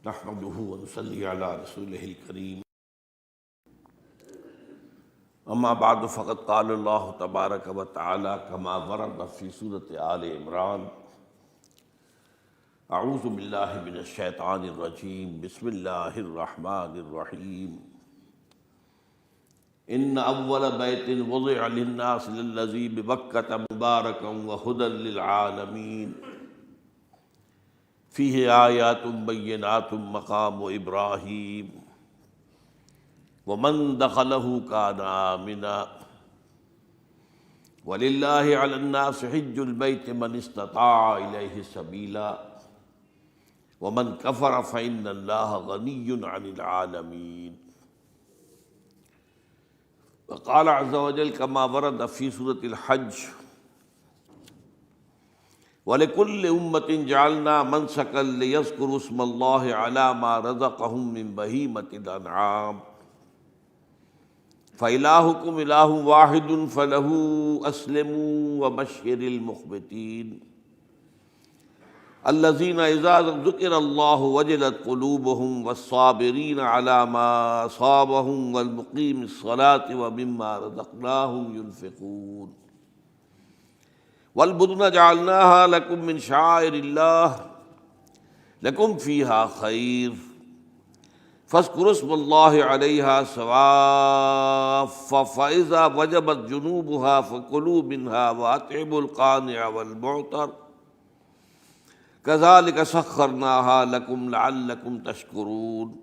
نحمده ونصلي على رسوله الكريم اما بعد فقد قال الله تبارك وتعالى كما ورد في سورة آل عمران اعوذ بالله من الشیطان الرجیم بسم اللہ الرحمن الرحیم ان اول بیت وضع للناس للذی ببکۃ مبارکا وہدی للعالمین فیہ آیات بینات مقام ابراہیم ومن دخلہ کان آمنا وللہ علی الناس حج البیت من استطاع الیہ سبیلا ومن کفر فإن اللہ غنی عن العالمین وقال عز وجل كما ورد في سورة الحج وَلِكُلِّ أُمَّةٍ جَعَلْنَا مَنْسَكًا لِيَذْكُرُوا اسْمَ اللَّهِ عَلَى مَا رَزَقَهُم مِّن بَهِيمَةِ الْأَنْعَامِ فَإِلَٰهُكُمْ إِلَٰهٌ وَاحِدٌ فَلَهُ أَسْلِمُوا وَبَشِّرِ الْمُخْبِتِينَ الَّذِينَ إِذَا ذُكِرَ اللَّهُ وَجِلَتْ قُلُوبُهُمْ وَالصَّابِرِينَ عَلَى مَا أَصَابَهُمْ وَالْمُقِيمِي الصَّلَاةِ وَمِمَّا رَزَقْنَاهُمْ يُنْفِقُونَ والبدن جعلناها لكم من شعائر الله لكم فيها خير فاذكروا اسم الله عليها صواف فإذا وجبت جنوبها فكلوا منها وأطعموا القانع والمعتر كذلك سخرناها لكم لعلكم تشكرون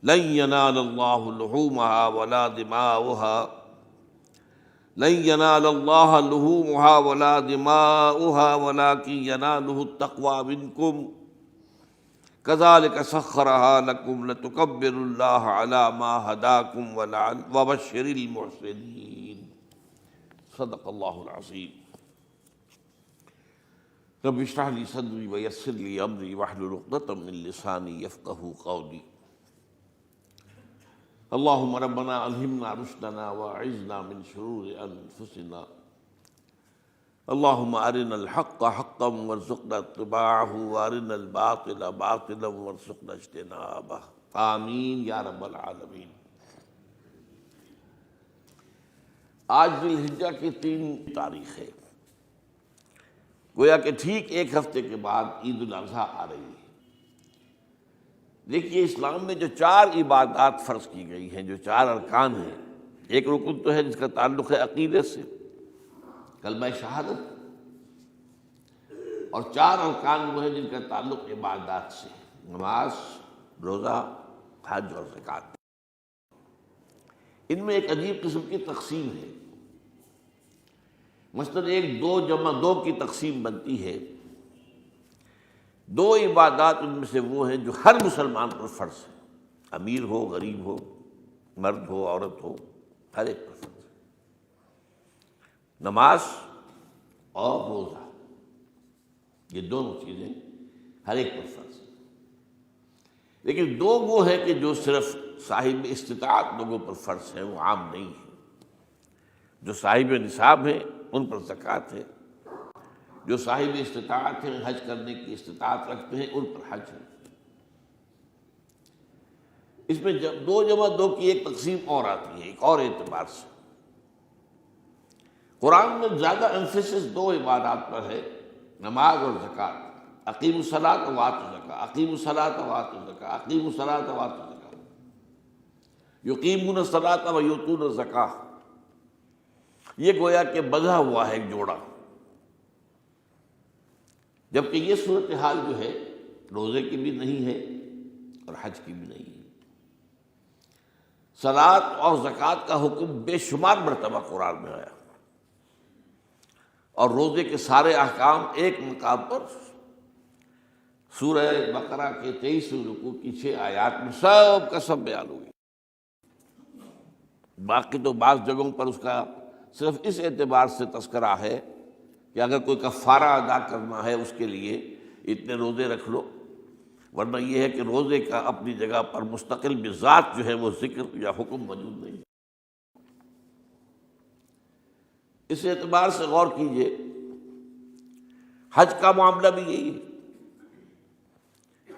لن ينال الله لحومها ولا دماؤها لن ينال الله لحومها ولا دماؤها ولكن يناله التقوى منكم كذلك سخرها لكم لتكبروا الله على ما هداكم وبشر المحسنين صدق الله العظيم رب اشرح لي صدري ويسر لي امري واحلل عقدة من لساني يفقهوا قولي اللهم ربنا الہمنا رشدنا واعذنا من شرور انفسنا اللهم ارنا الحق حقا وارزقنا اتباعه وارنا الباطل باطلا وارزقنا اجتنابه آمین یا رب العالمین۔ آج ذی الحجہ کی 3 تاریخ ہے، گویا کہ ٹھیک ایک ہفتے کے بعد عید الاضحیٰ آ رہی ہے۔ دیکھیے اسلام میں جو 4 عبادات فرض کی گئی ہیں، جو 4 ارکان ہیں، ایک رکن تو ہے جس کا تعلق ہے عقیدے سے، کلمہ شہادت، اور 4 ارکان وہ ہیں جن کا تعلق عبادات سے، نماز، روزہ، حج اور زکوٰۃ۔ ان میں ایک عجیب قسم کی تقسیم ہے، مثلاً ایک 2 جمع 2 کی تقسیم بنتی ہے۔ 2 عبادات ان میں سے وہ ہیں جو ہر مسلمان پر فرض ہے، امیر ہو غریب ہو، مرد ہو عورت ہو، ہر ایک پر فرض ہے، نماز اور روزہ، یہ دونوں چیزیں ہر ایک پر فرض ہیں۔ لیکن 2 وہ ہیں کہ جو صرف صاحب استطاعت لوگوں پر فرض ہیں، وہ عام نہیں ہیں۔ جو صاحب نصاب ہیں ان پر زکوٰۃ ہے، جو صاحب استطاعت ہیں، حج کرنے کی استطاعت رکھتے ہیں، ان پر حج ہے۔ اس میں 2 جمع 2 کی ایک تقسیم اور آتی ہے، ایک اور اعتبار سے۔ قرآن میں زیادہ ایمفیسس 2 عبادات پر ہے، نماز اور زکوٰۃ۔ اقیموا الصلاۃ وآتوا الزکاۃ، اقیموا الصلاۃ وآتوا الزکاۃ، اقیموا الصلاۃ وآتوا الزکاۃ، یقیمون الصلاۃ ویؤتون الزکاۃ۔ یہ گویا کہ بندھا ہوا ہے ایک جوڑا، جبکہ یہ صورتحال جو ہے روزے کی بھی نہیں ہے اور حج کی بھی نہیں ہے۔ صلاۃ اور زکوٰۃ کا حکم بے شمار مرتبہ قرآن میں آیا، اور روزے کے سارے احکام ایک مقام پر سورہ بقرہ کے 23ویں رکوع کی 6 آیات میں سب کا سب بیان ہوئی۔ باقی تو بعض جگہوں پر اس کا صرف اس اعتبار سے تذکرہ ہے کہ اگر کوئی کفارہ ادا کرنا ہے اس کے لیے اتنے روزے رکھ لو، ورنہ یہ ہے کہ روزے کا اپنی جگہ پر مستقل بذات جو ہے وہ ذکر یا حکم موجود نہیں۔ اس اعتبار سے غور کیجئے، حج کا معاملہ بھی یہی ہے۔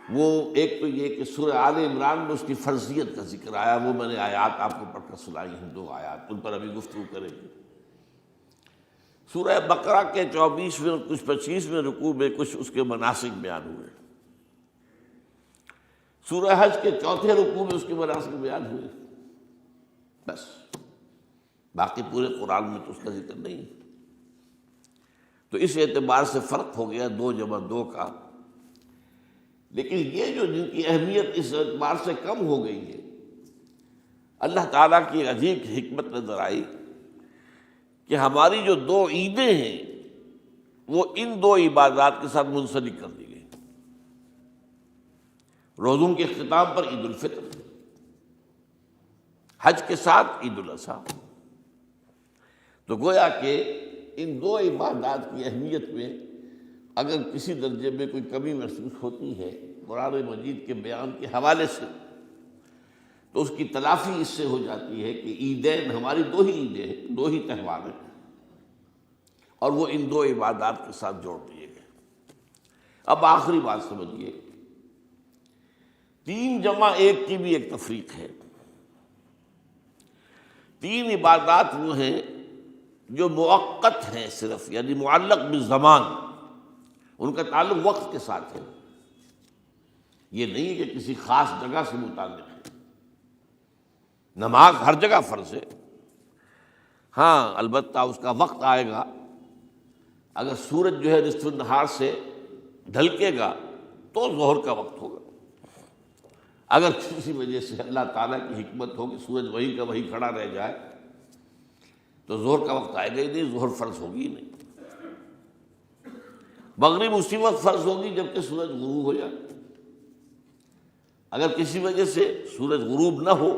وہ ایک تو یہ کہ سورہ آل عمران میں اس کی فرضیت کا ذکر آیا، وہ میں نے آیات آپ کو پڑھ کر سنائی ہیں، 2 آیات، ان پر ابھی گفتگو کریں گے۔ سورہ بقرہ کے 24ویں اور کچھ 25ویں رکوع میں کچھ اس کے مناسک بیان ہوئے، سورہ حج کے 4تھے رکوع میں اس کے مناسک بیان ہوئے، بس باقی پورے قرآن میں تو اس کا ذکر نہیں۔ تو اس اعتبار سے فرق ہو گیا 2 جمع 2 کا، لیکن یہ جو جن کی اہمیت اس اعتبار سے کم ہو گئی ہے، اللہ تعالیٰ کی عجیب حکمت نظر آئی کہ ہماری جو 2 عیدیں ہیں وہ ان 2 عبادات کے ساتھ منسلک کر دی گئی۔ روزوں کے اختتام پر عید الفطر، حج کے ساتھ عید الاضحیٰ۔ تو گویا کہ ان 2 عبادات کی اہمیت میں اگر کسی درجے میں کوئی کمی محسوس ہوتی ہے قرآن مجید کے بیان کے حوالے سے، تو اس کی تلافی اس سے ہو جاتی ہے کہ عیدین ہماری 2 ہی عیدیں ہیں، 2 ہی تہوار ہیں، اور وہ ان 2 عبادات کے ساتھ جوڑ دیے گئے۔ اب آخری بات سمجھیے، 3 جمع 1 کی بھی ایک تفریق ہے۔ 3 عبادات وہ ہیں جو مؤقت ہیں صرف، یعنی معلق بالزمان، ان کا تعلق وقت کے ساتھ ہے، یہ نہیں ہے کہ کسی خاص جگہ سے متعلق ہے۔ نماز ہر جگہ فرض ہے، ہاں البتہ اس کا وقت آئے گا، اگر سورج جو ہے نصف النہار سے ڈھلکے گا تو ظہر کا وقت ہوگا، اگر کسی وجہ سے اللہ تعالیٰ کی حکمت ہو کہ سورج وہیں کا وہیں کھڑا رہ جائے تو ظہر کا وقت آئے گا ہی نہیں، ظہر فرض ہوگی ہی نہیں۔ مغرب اسی وقت فرض ہوگی جبکہ سورج غروب ہو جائے، اگر کسی وجہ سے سورج غروب نہ ہو،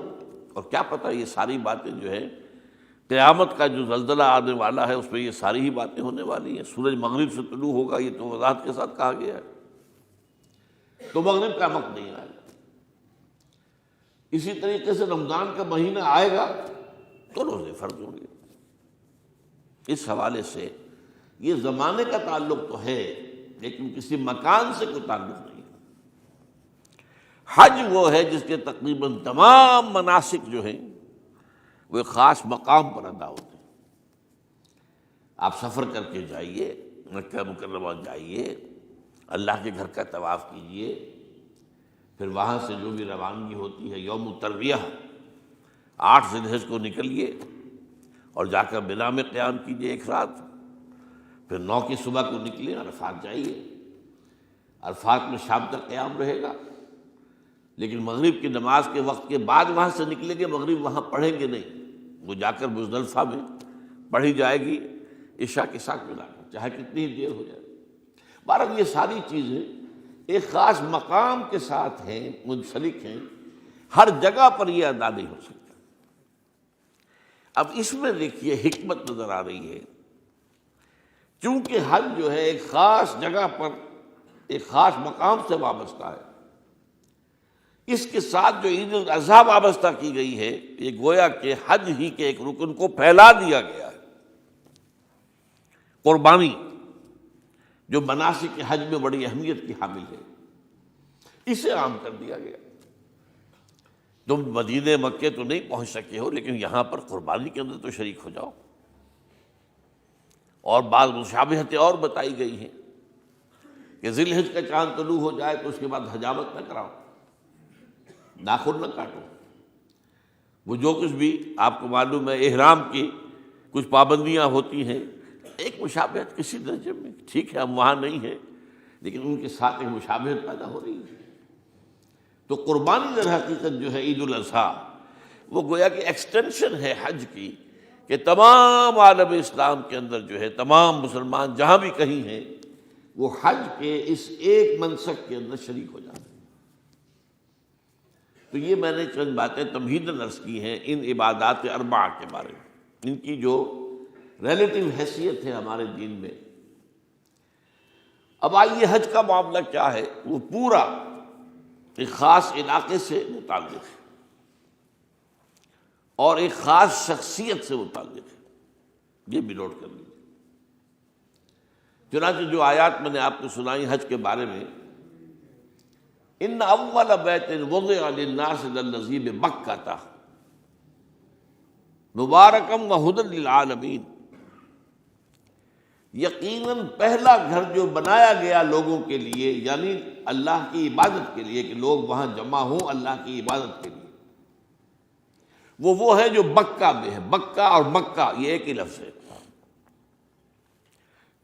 اور کیا پتہ یہ ساری باتیں جو ہے قیامت کا جو زلزلہ آنے والا ہے اس میں یہ ساری ہی باتیں ہونے والی ہیں، سورج مغرب سے طلوع ہوگا یہ تو وضاحت کے ساتھ کہا گیا ہے، تو مغرب کا وقت نہیں آئے گا۔ اسی طریقے سے رمضان کا مہینہ آئے گا تو روزے فرض ہوں گے۔ اس حوالے سے یہ زمانے کا تعلق تو ہے لیکن کسی مکان سے کوئی تعلق نہیں۔ حج وہ ہے جس کے تقریباً تمام مناسک جو ہیں وہ ایک خاص مقام پر ادا ہوتے ہیں۔ آپ سفر کر کے جائیے، مکہ مکرمہ جائیے، اللہ کے گھر کا طواف کیجیے، پھر وہاں سے جو بھی روانگی ہوتی ہے یوم الترویہ 8 ذی الحجہ کو نکلیے اور جا کر منا میں قیام کیجیے 1 رات، پھر 9 کی صبح کو نکلیں عرفات جائیے، عرفات میں شام تک قیام رہے گا، لیکن مغرب کی نماز کے وقت کے بعد وہاں سے نکلیں گے، مغرب وہاں پڑھیں گے نہیں، وہ جا کر مزدلفہ میں پڑھی جائے گی عشاء کے ساتھ ملا کر، چاہے کتنی ہی دیر ہو جائے۔ بہرحال یہ ساری چیزیں ایک خاص مقام کے ساتھ ہیں، منسلک ہیں، ہر جگہ پر یہ ادا نہیں ہو سکتا۔ اب اس میں دیکھیے حکمت نظر آ رہی ہے، چونکہ حج جو ہے ایک خاص جگہ پر ایک خاص مقام سے وابستہ ہے، اس کے ساتھ جو عید الاضحیٰ وابستہ کی گئی ہے، یہ گویا کہ حج ہی کے ایک رکن کو پھیلا دیا گیا ہے۔ قربانی جو مناسک حج میں بڑی اہمیت کی حامل ہے، اسے عام کر دیا گیا۔ تم مدینے مکے تو نہیں پہنچ سکے ہو لیکن یہاں پر قربانی کے اندر تو شریک ہو جاؤ۔ اور بعض مشابہتیں اور بتائی گئی ہیں کہ ذی الحجہ کا چاند طلوع ہو جائے تو اس کے بعد حجامت نہ کراؤ، ناخن نہ کاٹو، وہ جو کچھ بھی آپ کو معلوم ہے احرام کی کچھ پابندیاں ہوتی ہیں، ایک مشابہت کسی درجے میں، ٹھیک ہے ہم وہاں نہیں ہیں لیکن ان کے ساتھ ایک مشابہت پیدا ہو رہی ہے۔ تو قربانی در حقیقت جو ہے عید الاضحیٰ وہ گویا کہ ایکسٹینشن ہے حج کی، کہ تمام عالم اسلام کے اندر جو ہے تمام مسلمان جہاں بھی کہیں ہیں وہ حج کے اس ایک منسک کے اندر شریک ہو جاتے ہیں۔ تو یہ میں نے چند باتیں تمہیداً عرض کی ہیں ان عبادات 4 کے بارے میں، ان کی جو ریلیٹیو حیثیت ہے ہمارے دین میں۔ اب آئیے حج کا معاملہ کیا ہے، وہ پورا ایک خاص علاقے سے متعلق ہے اور ایک خاص شخصیت سے متعلق ہے، یہ بھی نوٹ کر لیجیے۔ چنانچہ جو آیات میں نے آپ کو سنائی حج کے بارے میں، ان اول بیت وضع للناس للذی ببکۃ مبارکا وہدی للعالمین، یقیناً پہلا گھر جو بنایا گیا لوگوں کے لیے، یعنی اللہ کی عبادت کے لیے، کہ لوگ وہاں جمع ہوں اللہ کی عبادت کے لیے، وہ ہے جو بکہ میں ہے۔ بکہ اور مکہ یہ ایک ہی لفظ ہے۔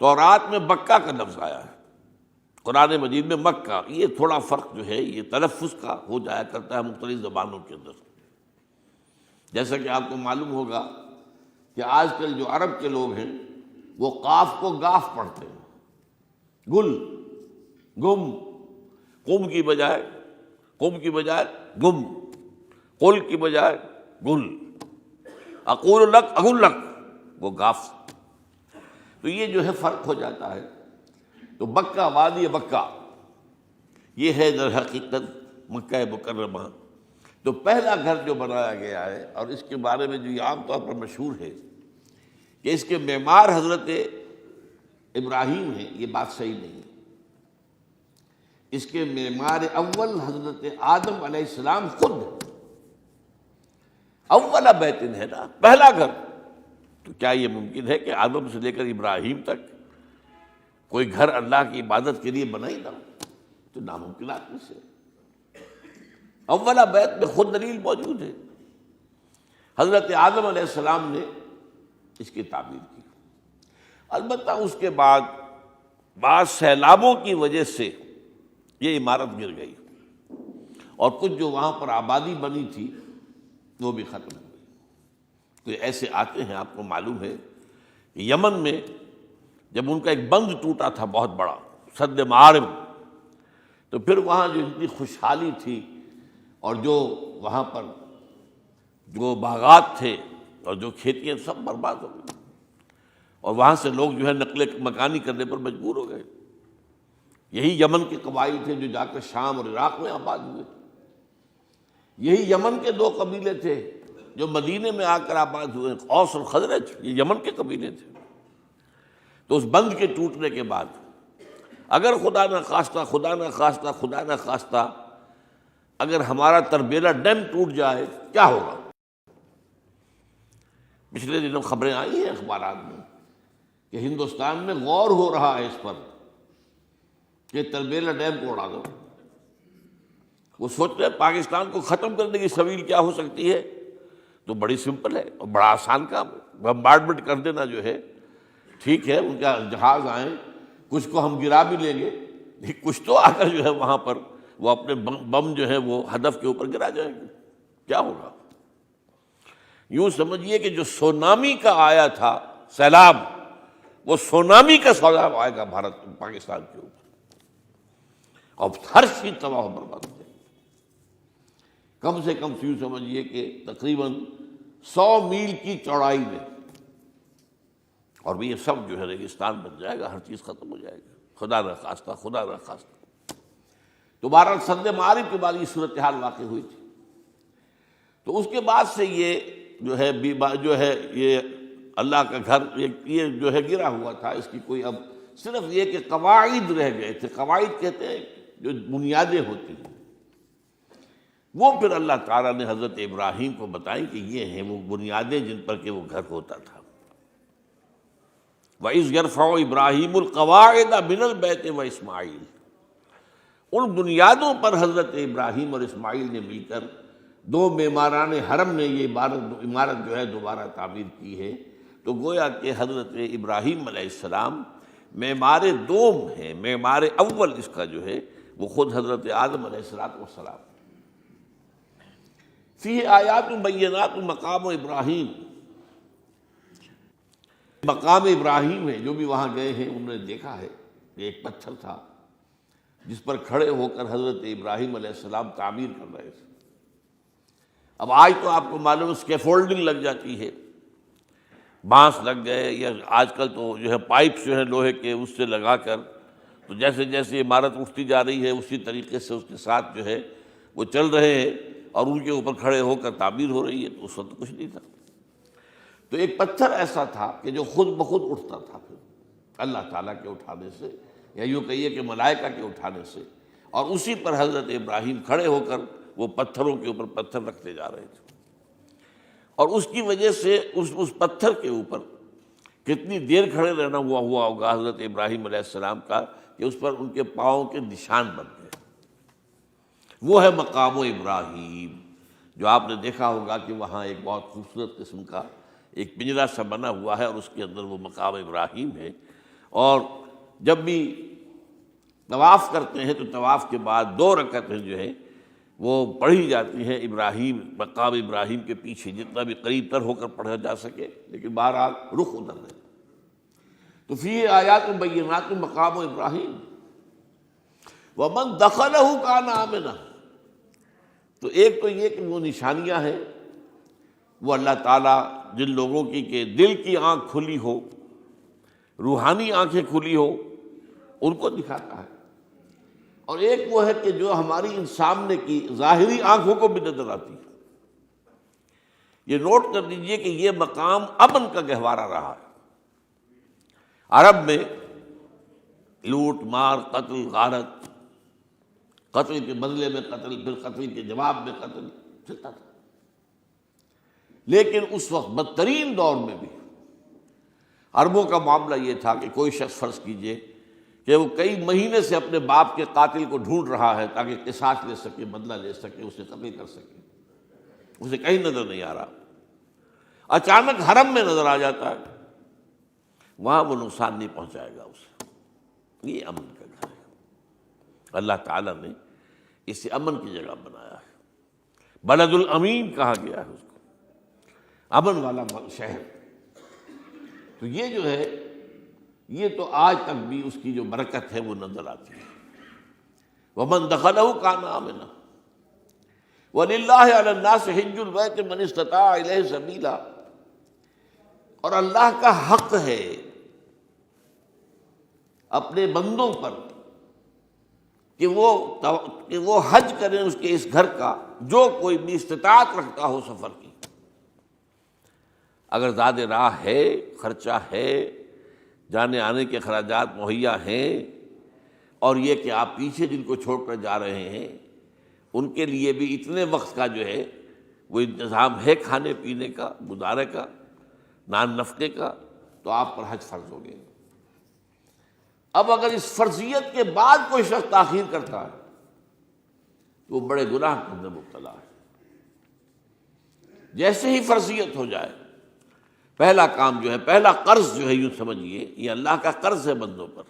تورات میں بکہ کا لفظ آیا ہے، قرآن مجید میں مکہ۔ یہ تھوڑا فرق جو ہے یہ تلفظ کا ہو جایا کرتا ہے مختلف زبانوں کے اندر۔ جیسا کہ آپ کو معلوم ہوگا کہ آج کل جو عرب کے لوگ ہیں وہ قاف کو گاف پڑھتے ہیں، گل، گم، قم کی بجائے گم، قل کی بجائے گل، اقول لک اقول لک، وہ گاف۔ تو یہ جو ہے فرق ہو جاتا ہے۔ تو بکہ، وادی بکہ، یہ ہے در حقیقت مکہ مکرمہ۔ تو پہلا گھر جو بنایا گیا ہے، اور اس کے بارے میں جو یہ عام طور پر مشہور ہے کہ اس کے معمار حضرت ابراہیم ہیں، یہ بات صحیح نہیں ہے۔ اس کے معمار اول حضرت آدم علیہ السلام خود ہے۔ اول بیت ہے نا، پہلا گھر۔ تو کیا یہ ممکن ہے کہ آدم سے لے کر ابراہیم تک کوئی گھر اللہ کی عبادت کے لیے بنا ہی نہ ہو؟ تو ناممکنات میں سے اولا بیت میں خود دلیل موجود ہے۔ حضرت آدم علیہ السلام نے اس کی تعمیر کی۔ البتہ اس کے بعد بعض سیلابوں کی وجہ سے یہ عمارت گر گئی، اور کچھ جو وہاں پر آبادی بنی تھی وہ بھی ختم ہو گئی۔ تو ایسے آتے ہیں، آپ کو معلوم ہے کہ یمن میں جب ان کا ایک بند ٹوٹا تھا بہت بڑا، سد معارم، تو پھر وہاں جو اتنی خوشحالی تھی، اور جو وہاں پر جو باغات تھے اور جو کھیتیاں سب برباد ہو گئی، اور وہاں سے لوگ جو ہے نقل مکانی کرنے پر مجبور ہو گئے۔ یہی یمن کے قبائل تھے جو جا کر شام اور عراق میں آباد ہوئے۔ یہی یمن کے دو قبیلے تھے جو مدینے میں آ کر آباد ہوئے، اوس اور خزرج، یہ یمن کے قبیلے تھے۔ تو اس بند کے ٹوٹنے کے بعد اگر خدا نہ خواستہ اگر ہمارا تربیلا ڈیم ٹوٹ جائے کیا ہوگا؟ پچھلے دنوں خبریں آئی ہیں اخبارات میں کہ ہندوستان میں غور ہو رہا ہے اس پر کہ تربیلا ڈیم کو اڑا دو۔ وہ سوچ رہے ہیں پاکستان کو ختم کرنے کی سبیل کیا ہو سکتی ہے؟ تو بڑی سمپل ہے اور بڑا آسان کام ہے۔ بمبارڈمنٹ کر دینا جو ہے ٹھیک ہے، ان کا جہاز آئیں، کچھ کو ہم گرا بھی لیں گے، لیکن کچھ تو آ کر جو ہے وہاں پر وہ اپنے بم جو ہے وہ ہدف کے اوپر گرا جائیں گے، کیا ہوگا؟ یوں سمجھیے کہ جو سونامی کا آیا تھا سیلاب، وہ سونامی کا سیلاب آئے گا پاکستان کے اوپر، اور ہر چیز تباہ و برباد ہو جائے گی۔ کم سے کم یوں سمجھیے کہ تقریباً 100 میل کی چوڑائی میں، اور بھی یہ سب جو ہے ریگستان بن جائے گا، ہر چیز ختم ہو جائے گا، خدا نہ خواستہ۔ تو بہرحال سد معارف کے بعد یہ صورتحال واقع ہوئی تھی۔ تو اس کے بعد سے یہ جو ہے یہ اللہ کا گھر یہ جو ہے گرا ہوا تھا۔ اس کی کوئی اب صرف یہ کہ قواعد رہ گئے تھے۔ قواعد کہتے ہیں جو بنیادیں ہوتی ہیں، وہ پھر اللہ تعالیٰ نے حضرت ابراہیم کو بتائیں کہ یہ ہیں وہ بنیادیں جن پر کہ وہ گھر ہوتا تھا۔ وَإِذْ يَرْفَعُ إِبْرَاهِيمُ الْقَوَاعِدَ مِنَ الْبَيْتِ وَإِسْمَاعِيلُ، ان بنیادوں پر حضرت ابراہیم اور اسماعیل نے مل کر دو معماران حرم نے یہ عمارت جو ہے دوبارہ تعمیر کی ہے۔ تو گویا کہ حضرت ابراہیم علیہ السلام معمار دوم ہے، معمار اول اس کا جو ہے وہ خود حضرت آدم علیہ السلام۔ فیہ آیات بینات مقام ابراہیم، مقام ابراہیم ہے۔ جو بھی وہاں گئے ہیں انہوں نے دیکھا ہے کہ ایک پتھر تھا جس پر کھڑے ہو کر حضرت ابراہیم علیہ السلام تعمیر کر رہے تھے۔ اب آج تو آپ کو معلوم اسکیفولڈنگ لگ جاتی ہے، بانس لگ گئے، یا آج کل تو جو ہے پائپس جو ہے لوہے کے اس سے لگا کر، تو جیسے جیسے عمارت اٹھتی جا رہی ہے اسی طریقے سے اس کے ساتھ جو ہے وہ چل رہے ہیں اور ان کے اوپر کھڑے ہو کر تعمیر ہو رہی ہے۔ تو اس وقت کچھ نہیں تھا۔ تو ایک پتھر ایسا تھا کہ جو خود بخود اٹھتا تھا، پھر اللہ تعالیٰ کے اٹھانے سے، یا یوں کہیے کہ ملائکہ کے اٹھانے سے، اور اسی پر حضرت ابراہیم کھڑے ہو کر وہ پتھروں کے اوپر پتھر رکھتے جا رہے تھے، اور اس کی وجہ سے اس پتھر کے اوپر کتنی دیر کھڑے رہنا ہوا ہوگا حضرت ابراہیم علیہ السلام کا کہ اس پر ان کے پاؤں کے نشان بن گئے۔ وہ ہے مقام ابراہیم، جو آپ نے دیکھا ہوگا کہ وہاں ایک بہت خوبصورت قسم کا ایک پنجرا سا بنا ہوا ہے، اور اس کے اندر وہ مقام ابراہیم ہے۔ اور جب بھی طواف کرتے ہیں تو طواف کے بعد 2 رکعتیں جو ہیں وہ پڑھی جاتی ہیں ابراہیم، مقام ابراہیم کے پیچھے جتنا بھی قریب تر ہو کر پڑھا جا سکے، لیکن بہرحال رخ ادھر ہے۔ تو فی آیات بینات مقام ابراہیم ومن دخلہ کان آمنا۔ تو ایک تو یہ کہ وہ نشانیاں ہیں، وہ اللہ تعالیٰ جن لوگوں کی کہ دل کی آنکھ کھلی ہو، روحانی آنکھیں کھلی ہو، ان کو دکھاتا ہے، اور ایک وہ ہے کہ جو ہماری ان سامنے کی ظاہری آنکھوں کو بھی نظر آتی ہے۔ یہ نوٹ کر لیجئے کہ یہ مقام امن کا گہوارہ رہا ہے۔ عرب میں لوٹ مار، قتل غارت، قتل کے بدلے میں قتل، پھر قتل کے جواب میں قتل چلتا تھا، لیکن اس وقت بدترین دور میں بھی عربوں کا معاملہ یہ تھا کہ کوئی شخص فرض کیجئے کہ وہ کئی مہینے سے اپنے باپ کے قاتل کو ڈھونڈ رہا ہے تاکہ قصاص لے سکے، بدلہ لے سکے، اسے قتل کر سکے، اسے کہیں نظر نہیں آ رہا، اچانک حرم میں نظر آ جاتا ہے، وہاں وہ نقصان نہیں پہنچائے گا اسے۔ یہ امن کا گھر ہے، اللہ تعالیٰ نے اسے امن کی جگہ بنایا ہے، بلد الامین کہا گیا ہے اس کو، امن والا شہر۔ تو یہ جو ہے، یہ تو آج تک بھی اس کی جو برکت ہے وہ نظر آتی ہے۔ وَمَن دَخَلَهُ كَانَ آمِنًا وَلِلَّهِ عَلَى النَّاسِ حِجُّ الْبَيْتِ مَنِ اسْتَطَاعَ إِلَيْهِ سَبِيلًا، اور اللہ کا حق ہے اپنے بندوں پر کہ وہ حج کریں اس کے اس گھر کا، جو کوئی بھی استطاعت رکھتا ہو سفر کی۔ اگر زاد راہ ہے، خرچہ ہے، جانے آنے کے اخراجات مہیا ہیں، اور یہ کہ آپ پیچھے جن کو چھوڑ کر جا رہے ہیں ان کے لیے بھی اتنے وقت کا جو ہے وہ انتظام ہے کھانے پینے کا، گزارے کا، نان نفقے کا، تو آپ پر حج فرض ہو گئے۔ اب اگر اس فرضیت کے بعد کوئی شخص تاخیر کرتا ہے تو وہ بڑے گناہ کے اندر مبتلا ہے۔ جیسے ہی فرضیت ہو جائے، پہلا کام جو ہے، پہلا قرض جو ہے، یوں سمجھیے یہ اللہ کا قرض ہے بندوں پر۔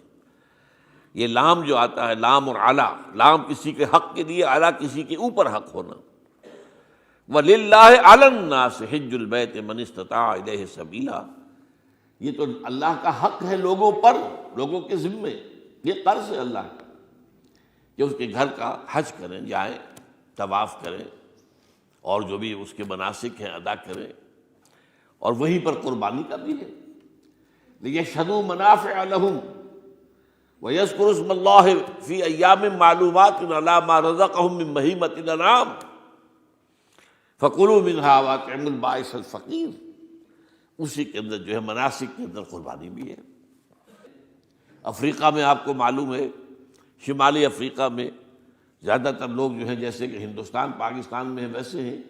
یہ لام جو آتا ہے، لام اور اعلیٰ، لام کسی کے حق کے لیے، اعلیٰ کسی کے اوپر حق ہونا۔ وَلِلَّهِ عَلَى النَّاسِ حِجُّ الْبَيْتِ مَنِ اسْتَطَاعَ إِلَيْهِ سَبِيلًا، یہ تو اللہ کا حق ہے لوگوں پر، لوگوں کے ذمے، یہ قرض ہے اللہ کا کہ اس کے گھر کا حج کریں، جائیں، طواف کریں، اور جو بھی اس کے مناسک ہیں ادا کریں، اور وہیں پر قربانی کا بھی ہے۔ لِيَشْهَدُوا مَنَافِعَ لَهُمْ وَيَذْكُرُوا اسْمَ اللَّهِ فِي أَيَّامٍ مَّعْلُومَاتٍ عَلَىٰ مَا رَزَقَهُم مِّن بَهِيمَةِ الْأَنْعَامِ فَكُلُوا مِنْهَا وَأَطْعِمُوا الْبَائِسَ الْفَقِيرَ، اسی کے اندر جو ہے مناسک کے اندر قربانی بھی ہے۔ افریقہ میں آپ کو معلوم ہے، شمالی افریقہ میں زیادہ تر لوگ جو ہیں جیسے کہ ہندوستان پاکستان میں ویسے ہیں،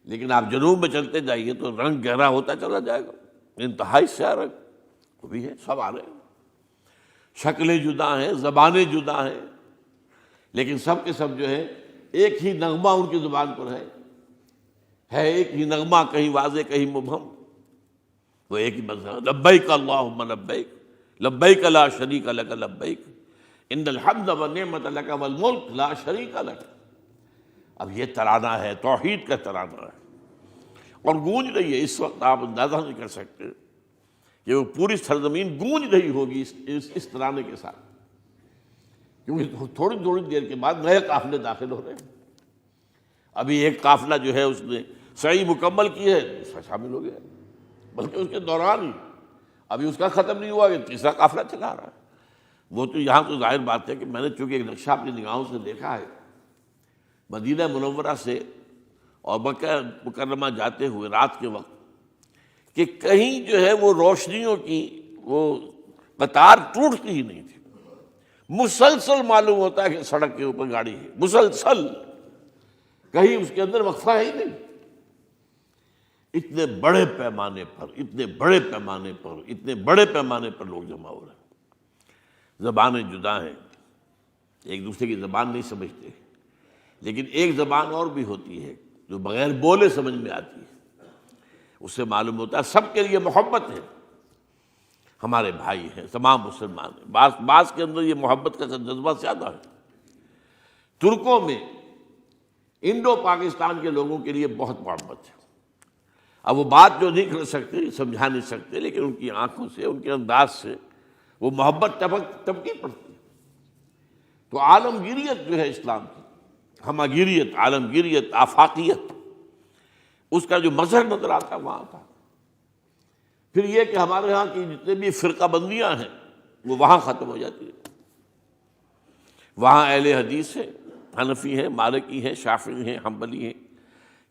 لیکن آپ جنوب میں چلتے جائیے تو رنگ گہرا ہوتا چلا جائے گا، انتہائی سیاہ رنگ، وہ بھی ہے، سب آ رہے ہیں، شکلیں جدا ہیں، زبانیں جدا ہیں، لیکن سب کے سب جو ہے ایک ہی نغمہ ان کی زبان پر ہے ایک ہی نغمہ، کہیں واضح کہیں مبہم، وہ ایک ہی مذہب، لبیک اللہم لبیک، لبیک لا شریک لک لبیک، ان الحمد والنعمت لک والملک لا شریک لک۔ اب یہ ترانہ ہے، توحید کا ترانہ ہے، اور گونج رہی ہے اس وقت، آپ اندازہ نہیں کر سکتے کہ وہ پوری سرزمین گونج رہی ہوگی اس ترانے کے ساتھ، کیونکہ تھوڑی تھوڑی دیر کے بعد نئے قافلے داخل ہو رہے ہیں۔ ابھی ایک قافلہ جو ہے اس نے سعی مکمل کی ہے، شامل ہو گیا، بلکہ اس کے دوران ہی ابھی اس کا ختم نہیں ہوا کہ تیسرا قافلہ چلا رہا ہے۔ وہ تو یہاں تو ظاہر بات ہے کہ میں نے چونکہ ایک نقشہ اپنی نگاہوں سے دیکھا ہے، مدینہ منورہ سے اور مکہ مکرمہ جاتے ہوئے رات کے وقت، کہ کہیں جو ہے وہ روشنیوں کی وہ قطار ٹوٹتی ہی نہیں تھی، مسلسل معلوم ہوتا ہے کہ سڑک کے اوپر گاڑی ہے، مسلسل، کہیں اس کے اندر وقفہ ہے ہی نہیں۔ اتنے بڑے پیمانے پر لوگ جمع ہو رہے ہیں۔ زبانیں جدا ہیں، ایک دوسرے کی زبان نہیں سمجھتے، لیکن ایک زبان اور بھی ہوتی ہے جو بغیر بولے سمجھ میں آتی ہے۔ اس سے معلوم ہوتا ہے سب کے لیے محبت ہے، ہمارے بھائی ہیں، تمام مسلمان ہیں۔ بعض کے اندر یہ محبت کا جذبہ زیادہ ہے۔ ترکوں میں انڈو پاکستان کے لوگوں کے لیے بہت محبت ہے۔ اب وہ بات جو نہیں کر سکتے، سمجھا نہیں سکتے، لیکن ان کی آنکھوں سے، ان کے انداز سے وہ محبت ٹپکی پڑتی ہے۔ تو عالمگیریت جو ہے اسلام کی، ہمگیریت، عالمگیریت، آفاقیت، اس کا جو مظہر نظر آتا ہے وہاں تھا۔ پھر یہ کہ ہمارے ہاں کی جتنے بھی فرقہ بندیاں ہیں وہ وہاں ختم ہو جاتی ہیں۔ وہاں اہل حدیث ہیں، حنفی ہیں، مالکی ہیں، شافعی ہیں، حنبلی ہیں۔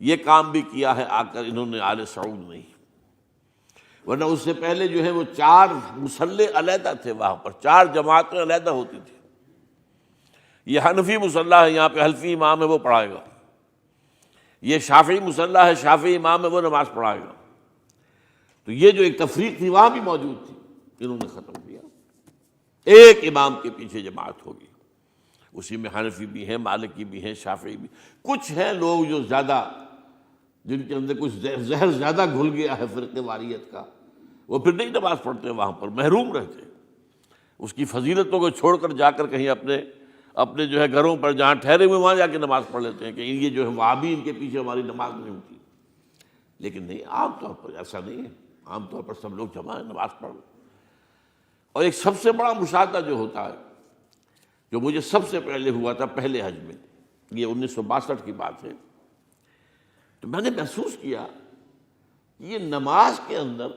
یہ کام بھی کیا ہے آ کر انہوں نے آل سعود نہیں، ورنہ اس سے پہلے جو ہے وہ 4 مصلے علیحدہ تھے، وہاں پر 4 جماعتیں علیحدہ ہوتی تھی۔ یہ حنفی مصلی ہے، یہاں پہ حنفی امام ہے وہ پڑھائے گا، یہ شافعی مصلی ہے، شافعی امام ہے وہ نماز پڑھائے گا۔ تو یہ جو ایک تفریق تھی وہاں بھی موجود تھی، انہوں نے ختم کیا۔ ایک امام کے پیچھے جماعت ہوگی، اسی میں حنفی بھی ہیں، مالکی بھی ہیں، شافعی بھی۔ کچھ ہیں لوگ جو زیادہ، جن کے اندر کچھ زہر زیادہ گھل گیا ہے فرقے واریت کا، وہ پھر نہیں نماز پڑھتے، وہاں پر محروم رہتے، اس کی فضیلتوں کو چھوڑ کر جا کر کہیں اپنے جو ہے گھروں پر جہاں ٹھہرے ہوئے وہاں جا کے نماز پڑھ لیتے ہیں کہ یہ جو ہے وہابی، ان کے پیچھے ہماری نماز نہیں ہوتی۔ لیکن نہیں، عام طور پر ایسا نہیں ہے، عام طور پر سب لوگ جمع ہیں، نماز پڑھ لیں۔ اور ایک سب سے بڑا مشاہدہ جو ہوتا ہے، جو مجھے سب سے پہلے ہوا تھا پہلے حج میں، یہ 1962 کی بات ہے، تو میں نے محسوس کیا کہ یہ نماز کے اندر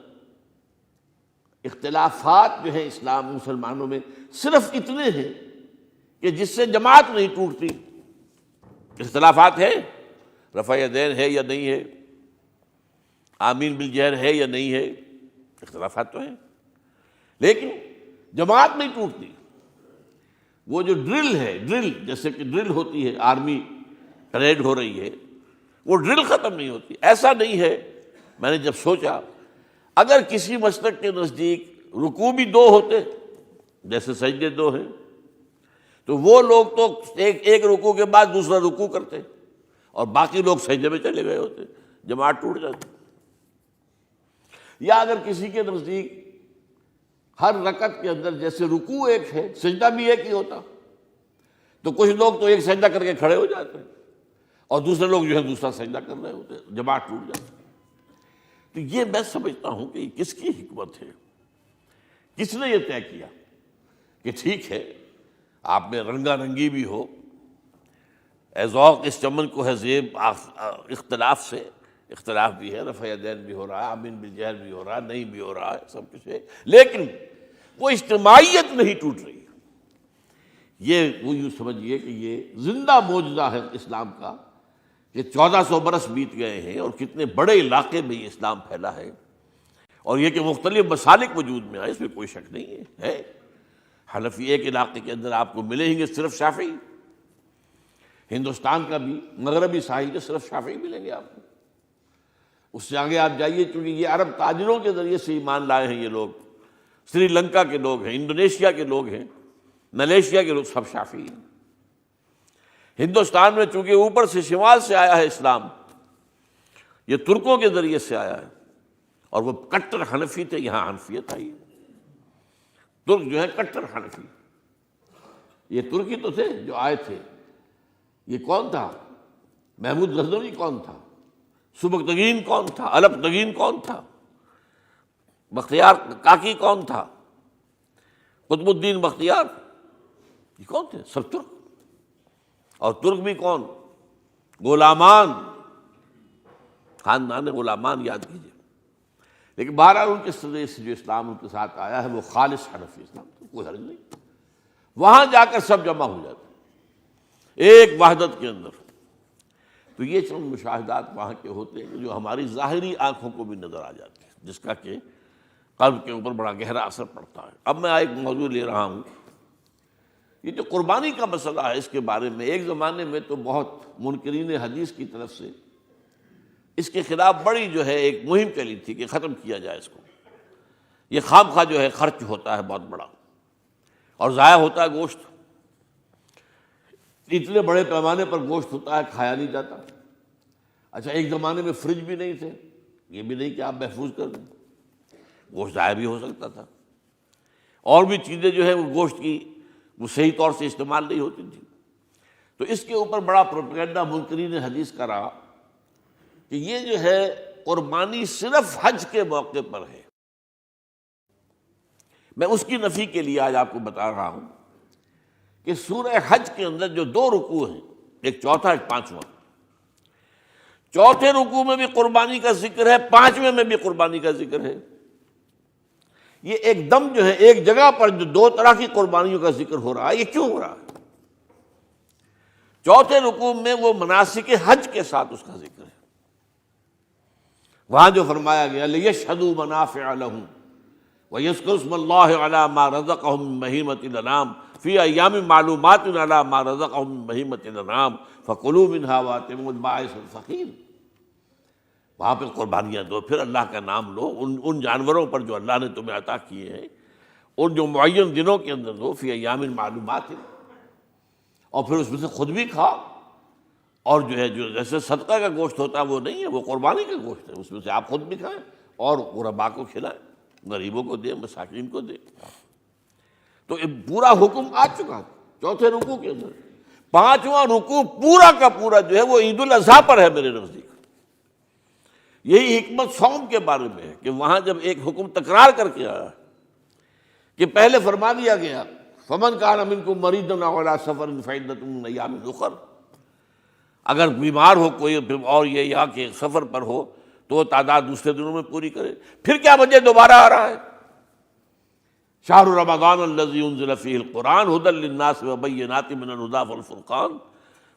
اختلافات جو ہیں اسلام مسلمانوں میں صرف اتنے ہیں کہ جس سے جماعت نہیں ٹوٹتی۔ اختلافات ہے، رفع یدین ہے یا نہیں ہے، آمین بالجہر ہے یا نہیں ہے، اختلافات تو ہیں، لیکن جماعت نہیں ٹوٹتی۔ وہ جو ڈرل ہے، ڈرل جیسے کہ ڈرل ہوتی ہے، آرمی پریڈ ہو رہی ہے، وہ ڈرل ختم نہیں ہوتی۔ ایسا نہیں ہے، میں نے جب سوچا اگر کسی مسلک کے نزدیک رکوع بھی 2 ہوتے، جیسے سجدے 2 ہیں، تو وہ لوگ تو ایک رکوع کے بعد دوسرا رکوع کرتے اور باقی لوگ سجدے میں چلے گئے ہوتے، جماعت ٹوٹ جاتی۔ یا اگر کسی کے نزدیک ہر رکعت کے اندر جیسے رکوع ایک ہے، سجدہ بھی ایک ہی ہوتا، تو کچھ لوگ تو ایک سجدہ کر کے کھڑے ہو جاتے ہیں اور دوسرے لوگ جو ہے دوسرا سجدہ کر رہے ہوتے ہیں، جماعت ٹوٹ جاتی۔ تو یہ میں سمجھتا ہوں کہ یہ کس کی حکمت ہے، کس نے یہ طے کیا کہ ٹھیک ہے آپ میں رنگا رنگی بھی ہو، اے ذوق اس چمن کو ہے زیب اختلاف سے، اختلاف بھی ہے، رفع یدین بھی ہو رہا ہے، آمین بالجہر بھی ہو رہا ہے، نہیں بھی ہو رہا ہے، سب کچھ ہے، لیکن وہ اجتماعیت نہیں ٹوٹ رہی۔ یہ وہ یوں سمجھیے کہ یہ زندہ معجزہ ہے اسلام کا کہ 1400 برس بیت گئے ہیں اور کتنے بڑے علاقے میں یہ اسلام پھیلا ہے، اور یہ کہ مختلف مسالک وجود میں آئے، اس میں کوئی شک نہیں ہے۔ حنفی ایک علاقے کے اندر آپ کو ملیں گے صرف شافعی، ہندوستان کا بھی مغربی ساحل کے صرف شافعی ملیں گے آپ کو۔ اس سے آگے آپ جائیے، چونکہ یہ عرب تاجروں کے ذریعے سے ایمان لائے ہیں یہ لوگ، سری لنکا کے لوگ ہیں، انڈونیشیا کے لوگ ہیں، ملیشیا کے لوگ، سب شافعی ہیں۔ ہندوستان میں چونکہ اوپر سے شمال سے آیا ہے اسلام، یہ ترکوں کے ذریعے سے آیا ہے، اور وہ کٹر حنفی تھے، یہاں حنفیت آئی ہے۔ ترک جو ہے کٹر حنفی، یہ ترکی تو تھے جو آئے تھے۔ یہ کون تھا؟ محمود غزنوی کون تھا؟ سبکتگین کون تھا؟ الپتگین کون تھا؟ بختیار کاکی کون تھا؟ قطب الدین بختیار، یہ کون تھے؟ سب ترک۔ اور ترک بھی کون؟ غلامان، خاندان غلامان یاد کیجیے۔ لیکن بہرحال ان کے ذریعے سے جو اسلام ان کے ساتھ آیا ہے وہ خالص حنفی اسلام، کوئی حرج نہیں، وہاں جا کر سب جمع ہو جاتے ہیں ایک وحدت کے اندر۔ تو یہ چند مشاہدات وہاں کے ہوتے ہیں جو ہماری ظاہری آنکھوں کو بھی نظر آ جاتے ہیں، جس کا کہ قلب کے اوپر بڑا گہرا اثر پڑتا ہے۔ اب میں ایک موضوع لے رہا ہوں یہ جو قربانی کا مسئلہ ہے، اس کے بارے میں ایک زمانے میں تو بہت منکرین حدیث کی طرف سے اس کے خلاف بڑی جو ہے ایک مہم چلی تھی کہ ختم کیا جائے اس کو، یہ خام خواہ جو ہے خرچ ہوتا ہے بہت بڑا اور ضائع ہوتا ہے گوشت، اتنے بڑے پیمانے پر گوشت ہوتا ہے کھایا نہیں جاتا۔ اچھا ایک زمانے میں فریج بھی نہیں تھے، یہ بھی نہیں کہ آپ محفوظ کر دیں، گوشت ضائع بھی ہو سکتا تھا، اور بھی چیزیں جو ہے وہ گوشت کی وہ صحیح طور سے استعمال نہیں ہوتی تھی۔ تو اس کے اوپر بڑا پروپیگنڈا منکرین حدیث کا رہا کہ یہ جو ہے قربانی صرف حج کے موقع پر ہے۔ میں اس کی نفی کے لیے آج آپ کو بتا رہا ہوں کہ سورہ حج کے اندر جو 2 رکوع ہیں، ایک چوتھا ایک پانچواں، چوتھے رکوع میں بھی قربانی کا ذکر ہے، پانچویں میں بھی قربانی کا ذکر ہے۔ یہ ایک دم جو ہے ایک جگہ پر جو 2 طرح کی قربانیوں کا ذکر ہو رہا ہے، یہ کیوں ہو رہا ہے؟ چوتھے رکوع میں وہ مناسک حج کے ساتھ اس کا ذکر ہے، وہاں جو فرمایا گیا لِيَشْهَدُوا مَنَافِعَ لَهُمْ وَيَذْكُرُوا اسْمَ اللَّهِ عَلَىٰ مَا رَزَقَهُم مِّن بَهِيمَةِ الْأَنْعَامِ فِي أَيَّامٍ مَّعْلُومَاتٍ عَلَىٰ مَا رَزَقَهُم مِّن بَهِيمَةِ الْأَنْعَامِ فَكُلُوا مِنْهَا وَأَطْعِمُوا الْبَائِسَ الْفَقِيرَ۔ وہاں پہ قربانیاں دو، پھر اللہ کا نام لو، ان جانوروں پر جو اللہ نے تمہیں عطا کیے ہیں، ان جو معین دنوں کے اندر دو، فی ایام معلومات، اور پھر اس میں سے خود بھی کھاؤ، اور جو ہے جو جیسے صدقہ کا گوشت ہوتا ہے وہ نہیں ہے، وہ قربانی کا گوشت ہے، اس میں سے آپ خود بھی کھائیں اور غرباء کو کھلائیں، غریبوں کو دیں، مساکین کو دیں۔ تو یہ پورا حکم آ چکا ہے چوتھے رکوع کے اندر۔ پانچواں رکوع پورا کا پورا جو ہے وہ عید الاضحیٰ پر ہے میرے نزدیک۔ یہی حکمت صوم کے بارے میں ہے کہ وہاں جب ایک حکم تکرار کر کے آیا کہ پہلے فرما دیا گیا فمن کان منکم مریضا او علی سفر فعدۃ من ایام اخر، اگر بیمار ہو کوئی اور یہ یا کہ سفر پر ہو تو وہ تعداد دوسرے دنوں میں پوری کرے۔ پھر کیا وجہ دوبارہ آ رہا ہے؟ شہر رمضان الذی انزل فیہ القرآن ھدی للناس وبینات من الھدی والفرقان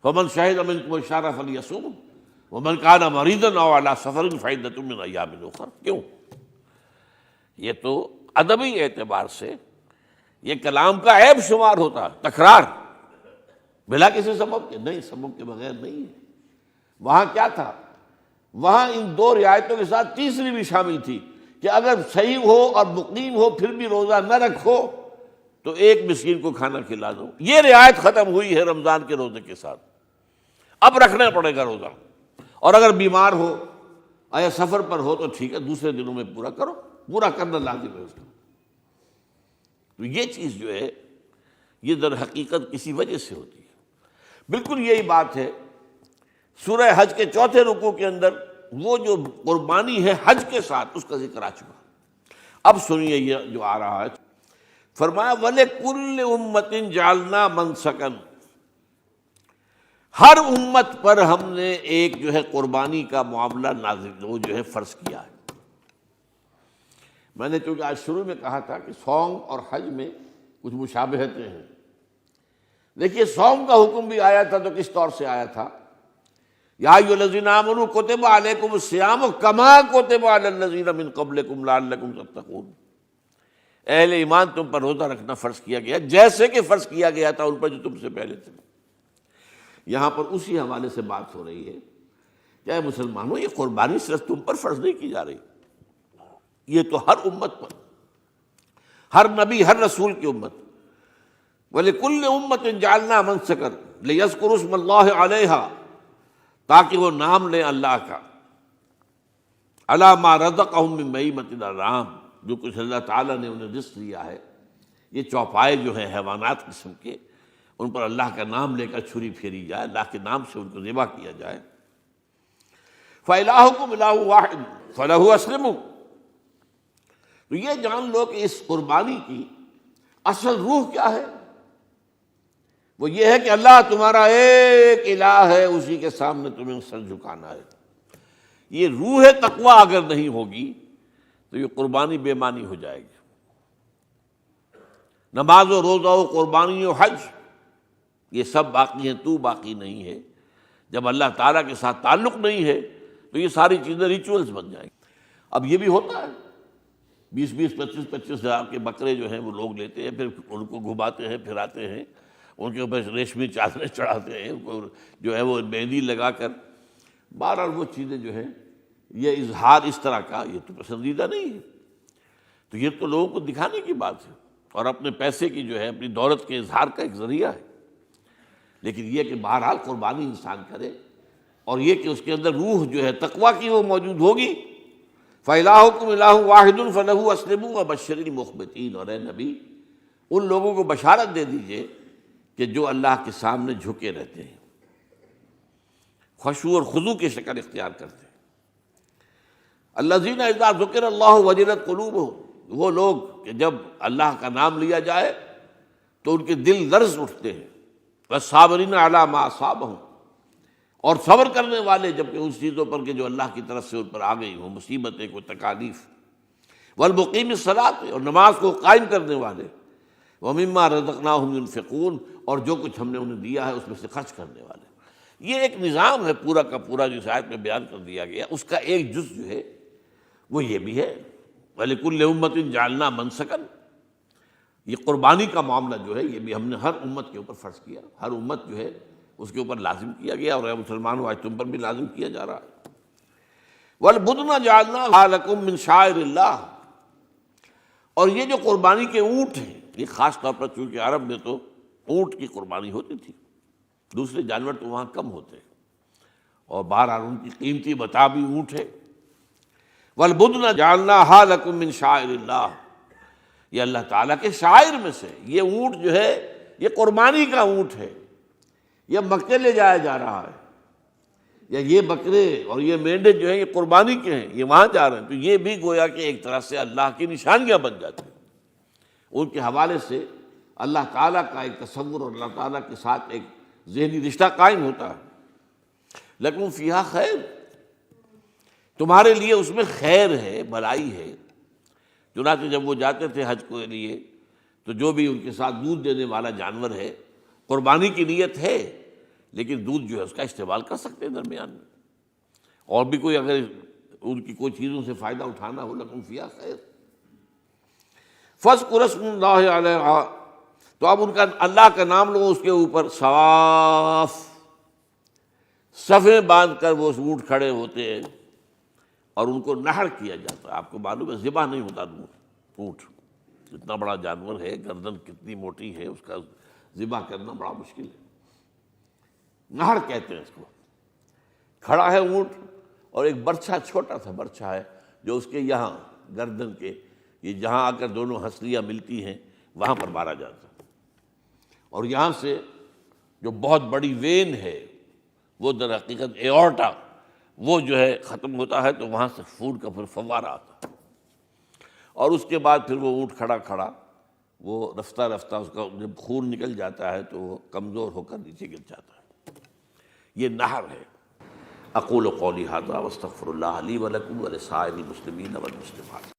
فمن شہد منکم الشہر فلیصمہ ومن کان مریضا او علی سفر فعدۃ من ایام اخر۔ کیوں؟ یہ تو ادبی اعتبار سے یہ کلام کا عیب شمار ہوتا ہے، تکرار بلا کسی سبب کے، نہیں سبب کے بغیر نہیں ہے۔ وہاں کیا تھا؟ وہاں ان 2 رعایتوں کے ساتھ تیسری بھی شامل تھی کہ اگر صحیح ہو اور مقیم ہو پھر بھی روزہ نہ رکھو تو ایک مسکین کو کھانا کھلا دو۔ یہ رعایت ختم ہوئی ہے رمضان کے روزے کے ساتھ، اب رکھنا پڑے گا روزہ، اور اگر بیمار ہو یا سفر پر ہو تو ٹھیک ہے دوسرے دنوں میں پورا کرو، پورا کرنا لازم ہے اس کو۔ تو یہ چیز جو ہے یہ در حقیقت کسی وجہ سے ہوتی ہے۔ بالکل یہی بات ہے سورہ حج کے چوتھے رکوع کے اندر، وہ جو قربانی ہے حج کے ساتھ اس کا ذکر آ چکا۔ اب سنیے یہ جو آ رہا ہے، فرمایا وَلِكُلِّ أُمَّةٍ جَعَلْنَا مَنْسَكًا، ہر امت پر ہم نے ایک جو ہے قربانی کا معاملہ نازل وہ جو ہے فرض کیا ہے۔ میں نے چونکہ آج شروع میں کہا تھا کہ صوم اور حج میں کچھ مشابہتیں ہیں۔ دیکھیے صوم کا حکم بھی آیا تھا تو کس طور سے آیا تھا؟ یا ایھا الذین آمنوا کتب علیکم الصیام کما کتب علی الذین من قبلکم لعلکم تتقون، اہل ایمان تم پر روزہ رکھنا فرض کیا گیا جیسے کہ فرض کیا گیا تھا ان پر جو تم سے پہلے تھے۔ یہاں پر اسی حوالے سے بات ہو رہی ہے کہ اے مسلمانوں یہ قربانی صرف تم پر فرض نہیں کی جا رہی، یہ تو ہر امت پر، ہر نبی ہر رسول کی امت۔ وَلِكُلِّ أُمَّةٍ جَعَلْنَا مَنْسَكًا لِيَذْكُرُوا اسْمَ اللَّهِ عَلَيْهَا، تاکہ وہ نام لیں اللہ کا، عَلَىٰ مَا رَزَقَهُم مِّن بَهِیمَةِ الْأَنْعَامِ، جو کچھ اللہ تعالیٰ نے انہیں رزق دیا ہے۔ یہ چوپائے جو ہیں حیوانات قسم کے، ان پر اللہ کا نام لے کر چھری پھیری جائے، اللہ کے نام سے ان کو ذبح کیا جائے۔ فَإِلَٰهُكُمْ إِلَٰهٌ وَاحِدٌ فَلَهُ أَسْلِمُوا، تو یہ جان لو کہ اس قربانی کی اصل روح کیا ہے؟ وہ یہ ہے کہ اللہ تمہارا ایک الہ ہے، اسی کے سامنے تمہیں سر جھکانا ہے۔ یہ روح تقویٰ اگر نہیں ہوگی تو یہ قربانی بے معنی ہو جائے گی۔ نماز و روزہ و قربانی و حج یہ سب باقی ہیں، تو باقی نہیں ہے۔ جب اللہ تعالیٰ کے ساتھ تعلق نہیں ہے تو یہ ساری چیزیں ریچولز بن جائیں گی۔ اب یہ بھی ہوتا ہے 20-25 ہزار کے بکرے جو ہیں وہ لوگ لیتے ہیں، پھر ان کو گھماتے ہیں پھراتے ہیں، ان کے اوپر ریشمی چادریں چڑھاتے ہیں، ان کو جو ہے وہ مہندی لگا کر. بہرحال وہ چیزیں جو ہیں یہ اظہار اس طرح کا یہ تو پسندیدہ نہیں ہے. تو یہ تو لوگوں کو دکھانے کی بات ہے اور اپنے پیسے کی جو ہے اپنی دولت کے اظہار کا ایک ذریعہ ہے. لیکن یہ کہ بہرحال قربانی انسان کرے اور یہ کہ اس کے اندر روح جو ہے تقویٰ کی وہ موجود ہوگی. فَإِلَٰهُكُمْ إِلَٰهٌ وَاحِدٌ فَلَهُ أَسْلِمُوا وَبَشِّرِ الْمُخْبِتِينَ. اور اے نبی ان لوگوں کو بشارت دے دیجئے کہ جو اللہ کے سامنے جھکے رہتے ہیں، خشوع اور خضوع کی شکل اختیار کرتے ہیں. الذین اذا ذکر اللہ وجلت قلوبہم، وہ لوگ کہ جب اللہ کا نام لیا جائے تو ان کے دل لرز اٹھتے ہیں. والصابرین علی ما اصابہم، اور صبر کرنے والے جبکہ ان چیزوں پر کہ جو اللہ کی طرف سے ان پر آ گئی ہوں، مصیبتیں کوئی تکالیف. والمقیم الصلاۃ، اور نماز کو قائم کرنے والے. ومما رزقناہم ينفقون، اور جو کچھ ہم نے انہیں دیا ہے اس میں سے خرچ کرنے والے. یہ ایک نظام ہے پورا کا پورا جو اس آیت میں بیان کر دیا گیا. اس کا ایک جز جو ہے وہ یہ بھی ہے وَلِكُلِّ أُمَّةٍ جَعَلْنَا مَنْسَكًا. یہ قربانی کا معاملہ جو ہے یہ بھی ہم نے ہر امت کے اوپر فرض کیا، ہر امت جو ہے اس کے اوپر لازم کیا گیا، اور اے مسلمانوں آج تم پر بھی لازم کیا جا رہا ہے. وَالْبُدْنَ جَعَلْنَاهَا لَكُم مِّن شَعَائِرِ اللَّهِ، اور یہ جو قربانی کے اونٹ ہیں یہ خاص طور پر چونکہ عرب میں تو اونٹ کی قربانی ہوتی تھی، دوسرے جانور تو وہاں کم ہوتے ہیں، اور بہرحال ان کی قیمتی متاع بھی اونٹ ہے. وَالْبُدْنَ جَعَلْنَاهَا لَكُم مِّن شَعَائِرِ اللَّهِ، یہ اللہ تعالیٰ کے شاعر میں سے. یہ اونٹ جو ہے یہ قربانی کا اونٹ ہے، یہ مکے لے جایا جا رہا ہے، یا یہ بکرے اور یہ مینڈے جو ہیں یہ قربانی کے ہیں، یہ وہاں جا رہے ہیں. تو یہ بھی گویا کہ ایک طرح سے اللہ کی نشانیاں بن جاتی ہیں. ان کے حوالے سے اللہ تعالیٰ کا ایک تصور اور اللہ تعالیٰ کے ساتھ ایک ذہنی رشتہ قائم ہوتا ہے. لیکن فیہا خیر، تمہارے لیے اس میں خیر ہے، بھلائی ہے. چنانچہ جب وہ جاتے تھے حج کے لیے تو جو بھی ان کے ساتھ دودھ دینے والا جانور ہے، قربانی کی نیت ہے لیکن دودھ جو ہے اس کا استعمال کر سکتے ہیں درمیان میں، اور بھی کوئی اگر ان کی کوئی چیزوں سے فائدہ اٹھانا ہو. لکم فیہا خیر. فاذکروا اسم اللہ علیہا، تو اب ان کا اللہ کا نام لو اس کے اوپر. صواف، صفیں باندھ کر وہ اونٹ کھڑے ہوتے ہیں اور ان کو نحر کیا جاتا ہے. آپ کو معلوم ہے ذبح نہیں ہوتا اونٹ، اتنا بڑا جانور ہے، گردن کتنی موٹی ہے، اس کا ذبح کرنا بڑا مشکل ہے. نہر کہتے ہیں اس کو. کھڑا ہے اونٹ اور ایک برچھا، چھوٹا سا برچھا ہے جو اس کے یہاں گردن کے یہ جہاں آ کر دونوں ہنسلیاں ملتی ہیں وہاں پر مارا جاتا ہے. اور یہاں سے جو بہت بڑی وین ہے وہ در حقیقت ایورٹا، وہ جو ہے ختم ہوتا ہے تو وہاں سے خون کا پھر فوارہ آتا ہے. اور اس کے بعد پھر وہ اونٹ کھڑا کھڑا وہ رفتہ رفتہ اس کا جب خون نکل جاتا ہے تو وہ کمزور ہو کر نیچے گر جاتا ہے. یہ نہر ہے. اقول قولی ھذا واستغفر اللہ لی ولکم ولسائر المسلمین والمسلمات.